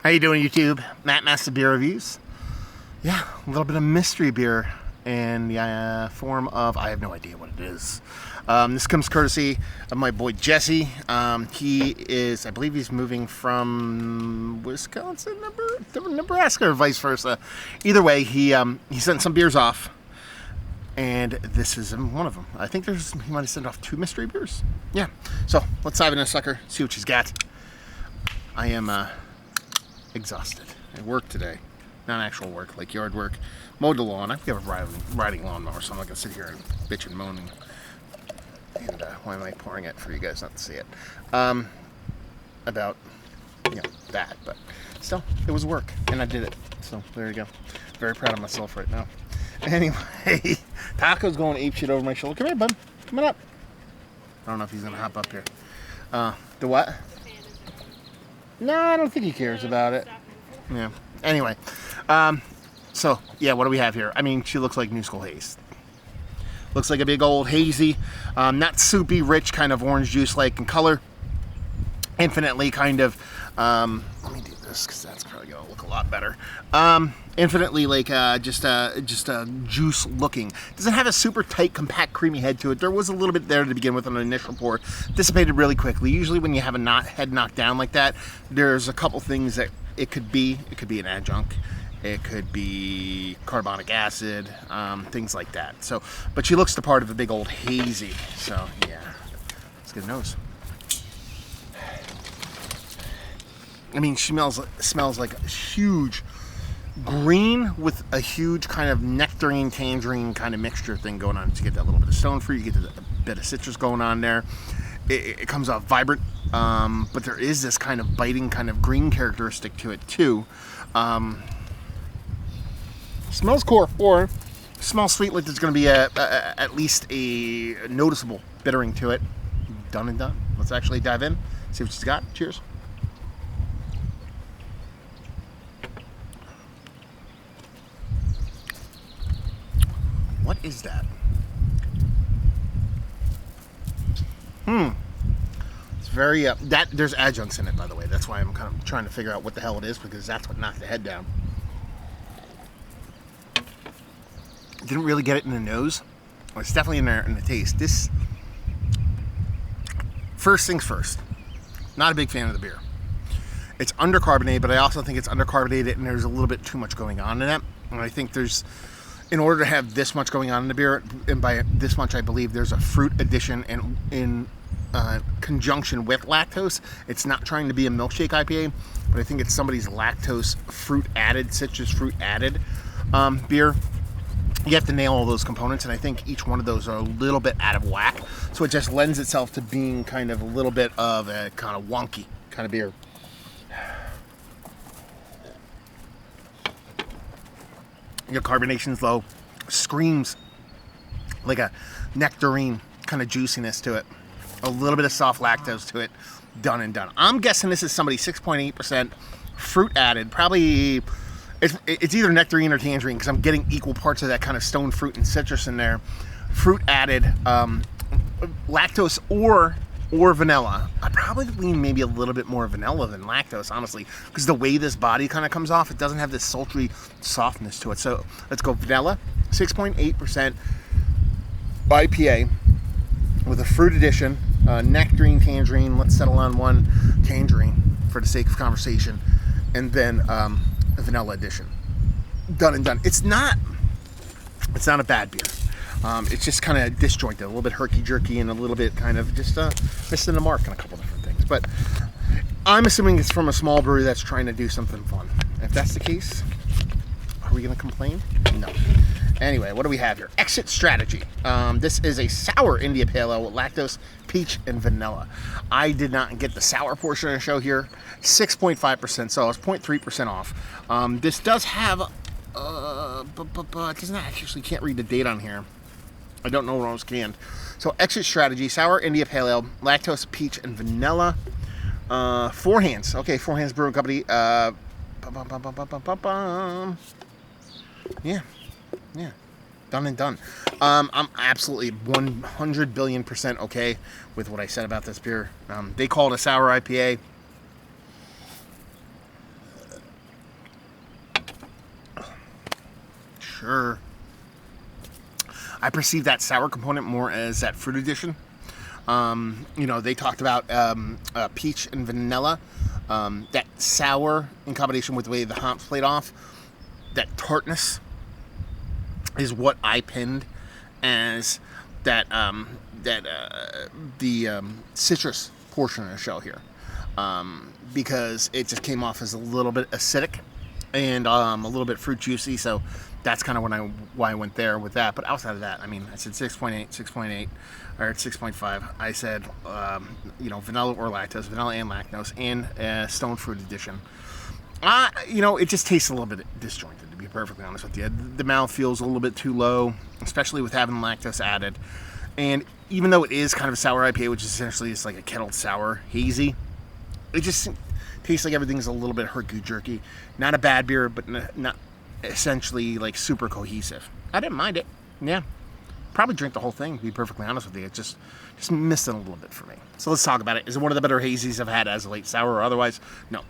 How you doing, YouTube? Matt Master Beer Reviews. Yeah, a little bit of mystery beer in the form of, I have no idea what it is. This comes courtesy of my boy Jesse. He is, I believe he's moving from Wisconsin to Nebraska or vice versa. Either way, he sent some beers off, and this is one of them. I think he might have sent off 2 mystery beers. Yeah, so let's dive in a sucker, see what she's got. I am exhausted. I worked today. Not actual work, like yard work. Mowed the lawn. I have a riding lawnmower, so I'm not going to sit here and bitch and moan. And why am I pouring it for you guys not to see it? About, that. But still, it was work, and I did it. So there you go. Very proud of myself right now. Anyway, Taco's going apeshit over my shoulder. Come here, bud. Come on up. I don't know if he's going to hop up here. The what? No, I don't think he cares about it. Yeah. Anyway, so yeah, what do we have here? I mean, she looks like New School Haze. Looks like a big old hazy, not soupy, rich kind of orange juice like in color. Infinitely kind of. Let me do this because that's probably gonna look a lot better. Infinitely like just a juice looking. Doesn't have a super tight, compact, creamy head to it. There was a little bit there to begin with on the initial pour. Dissipated really quickly. Usually when you have a head knocked down like that, there's a couple things that it could be. It could be an adjunct. It could be carbonic acid, things like that. So, but she looks the part of a big old hazy. So yeah, let's get a nose. I mean, she smells like a huge green with a huge kind of nectarine, tangerine kind of mixture thing going on. To get that little bit of stone fruit, you get a bit of citrus going on there. It comes off vibrant, but there is this kind of biting, kind of green characteristic to it too. Smells core 4. Smells sweet, like there's going to be at least a noticeable bittering to it. Done and done. Let's actually dive in, see what she's got. Cheers. What is that? It's very, there's adjuncts in it, by the way. That's why I'm kind of trying to figure out what the hell it is, because that's what knocked the head down. Didn't really get it in the nose. Well, it's definitely in there in the taste. This, first things first, not a big fan of the beer. It's undercarbonated, but I also think it's undercarbonated and there's a little bit too much going on in it. And I think in order to have this much going on in the beer, and by this much I believe there's a fruit addition and in conjunction with lactose. It's not trying to be a milkshake IPA, but I think it's somebody's lactose fruit added, citrus fruit added beer. You have to nail all those components, and I think each one of those are a little bit out of whack. So it just lends itself to being kind of a little bit of a kind of wonky kind of beer. Your carbonation's low, screams like a nectarine kind of juiciness to it. A little bit of soft lactose to it. Done and done. I'm guessing this is somebody 6.8% fruit added. Probably it's either nectarine or tangerine, because I'm getting equal parts of that kind of stone fruit and citrus in there. Fruit added, lactose or vanilla. I probably lean maybe a little bit more vanilla than lactose, honestly, because the way this body kind of comes off, it doesn't have this sultry softness to it. So let's go vanilla, 6.8% IPA with a fruit addition, nectarine, tangerine. Let's settle on one tangerine for the sake of conversation, and then a vanilla addition. Done and done. It's not a bad beer. It's just kind of disjointed, a little bit herky-jerky, and a little bit kind of just missing the mark on a couple different things. But I'm assuming it's from a small brewery that's trying to do something fun. If that's the case, are we going to complain? No. Anyway, what do we have here? Exit Strategy. This is a sour India Pale Ale with lactose, peach, and vanilla. I did not get the sour portion of the show here. 6.5%, so it's 0.3% off. This does have, it does not actually, can't read the date on here. I don't know when it was canned. So Exit Strategy, sour India Pale Ale, lactose, peach, and vanilla. Four Hands. Okay, Four Hands Brewing Company. Yeah. Done and done. I'm absolutely 100 billion% okay with what I said about this beer. They call it a sour IPA. sure. I perceive that sour component more as that fruit addition. They talked about peach and vanilla. That sour in combination with the way the hops played off, that tartness is what I pinned as that the citrus portion of the show here, because it just came off as a little bit acidic and a little bit fruit juicy. So that's kind of why I went there with that. But outside of that, I mean, I said 6.8, or 6.5. I said, vanilla or lactose, vanilla and lactose, and stone fruit addition. It just tastes a little bit disjointed, to be perfectly honest with you. The mouth feels a little bit too low, especially with having lactose added. And even though it is kind of a sour IPA, which is essentially just like a kettled sour hazy, it just tastes like everything's a little bit herky-jerky. Not a bad beer, but not essentially like super cohesive. I didn't mind it. Yeah. Probably drink the whole thing, to be perfectly honest with you. It just missed it a little bit for me. So let's talk about it. Is it one of the better hazies I've had as of late, sour or otherwise? No.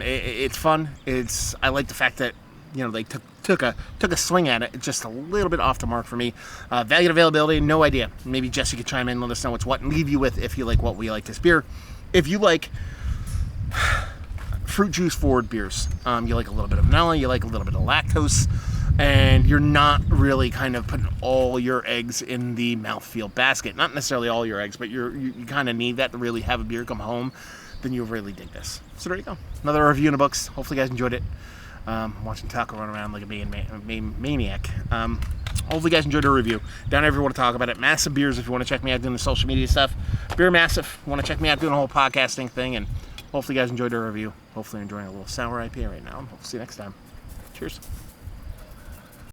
It's fun. I like the fact that they took a swing at it. Just a little bit off the mark for me. Value and availability, no idea. Maybe Jesse could chime in, let us know what's what, and leave you with if you like what we like this beer. If you like fruit juice forward beers, you like a little bit of vanilla, you like a little bit of lactose, and you're not really kind of putting all your eggs in the mouthfeel basket. Not necessarily all your eggs, but you kind of need that to really have a beer come home. Then you'll really dig this. So there you go. Another review in the books. Hopefully you guys enjoyed it. Watching Taco run around like a maniac. Hopefully you guys enjoyed the review. Down there if you want to talk about it. Massive Beers if you want to check me out doing the social media stuff. Beer Massive if you want to check me out doing the whole podcasting thing. And hopefully you guys enjoyed the review. Hopefully you're enjoying a little sour IPA right now. And hope to see you next time. Cheers.